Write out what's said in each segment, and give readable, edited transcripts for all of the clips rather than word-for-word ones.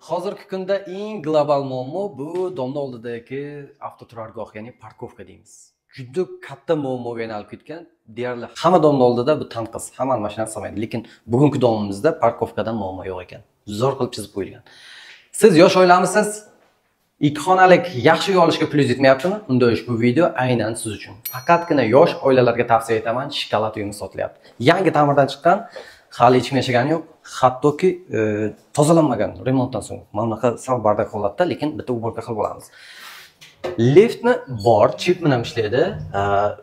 Hozirgi kunda eng global muammo bu domla oldidagi avtoturargoh, ya'ni parkovka deymiz. Juda katta muammoga aylanib ketgan. Deyarli hamma domla oldida bu tanqis, hamma mashina qilmaydi. Lekin bugungi domimizda parkovkadan muammo yo'q ekan. Zo'r qilib chizib qo'yilgan. Siz yosh oilamisiz? Ikki xonalik yaxshi uy olishga pulingiz yetmayaptimi? Unda ushbu video aynan siz uchun. Faqatgina yosh oilalarga tavsiya etaman, shokolad uyimiz sotilyapti. Yangi ta'mirdan chiqqan, hali hech kim yashagani yo'q. Hattoki tozalanmagan remontdan so'ng. Mana bunaqa sal bardak holatda, lekin bitta uborka qilib olamiz. Liftni bor, chip bilan ishlaydi.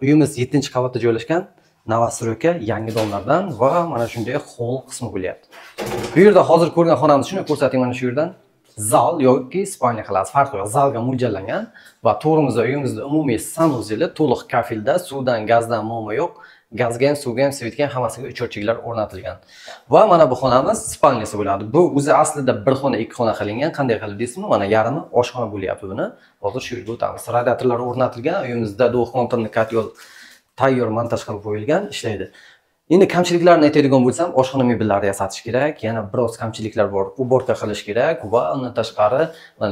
Uyimiz 7-qavatda joylashgan. Novostroyka yangi domlardan va mana shunday hol qismi bo'lyapti. Bu yerda hozir ko'rgan xonamiz shuni ko'rsating mana shu yerdan. Zal yoki spalniya xonasi farqi yo'q. Zalga mo'ljallangan va to'g'rimizda uyimizda umumiy sanuzeli to'liq kafilda, suvdan, gazdan muammo yo'q. Gazga ham, suvga ham, svetga ham hammasiga o'chiruvchilar o'rnatilgan. Va mana bu xonamiz spalniyasi bo'ladi. Bu o'zi aslida bir xona, ikki xona qilingan. Qanday qilib deysizmi? Mana yarmi oshxona bo'lyapti buni. Hozir shu yerga o'tamiz. Radiatorlar o'rnatilgan. Uyimizda duxmontorni kotyol tayyor montaj qilib qo'yilgan, ishlaydi. Endi kamchiliklarni aytadigan bo'lsam, oshxona mebellarni yasatish kerak, yana biroz kamchiliklar bor. Uborka qilish kerak va undan tashqari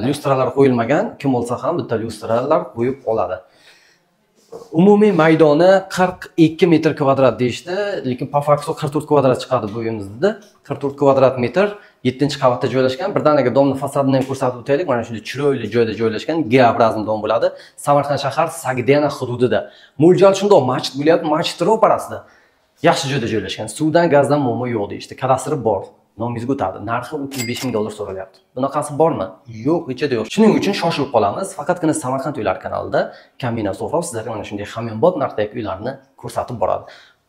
lyustralar qo'yilmagan. Kim bo'lsa ham bitta lyustralar qo'yib oladi. Umumiy maydoni 42 metr kvadrat deyishdi, lekin po faktu 44 kvadrat chiqadi bu uyimizda. 44 kvadrat metr 7-qavatda joylashgan. Birdaniga domni fasadini ham ko'rsatib o'taylik. Mana shunday chiroyli joyda joylashgan, G-obrazli dom bo'ladi. Samarqand shahar Sagdena hududida. Mo'ljal shundoq masjid bo'lyapti, masjid ro'parasida. Yaxshi joyda joylashgan. Suvdan, gazdan muammo yo'q deyishdi. Kadastri bor. Nomingizga o'tadi. Narxi $35 ming so'ralyapti. Bunaqasi bormi? Yo'q, hechida yo'q. Shuning uchun shoshilib qolamiz. Faqatgina Samarqand uylari kanalida Kamina Sofa sizlarga mana shunday hamyonbop narxdagi uylarni ko'rsatib boradi.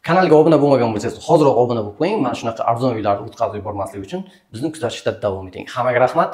Kanalga obuna bo'lmagan bo'lsangiz, hozirroq obuna bo'lib qo'ying. Mana shunaqa arzon uylarni o'tkazib yubormaslik uchun bizni kuzatishda davom eting. Hammaga rahmat.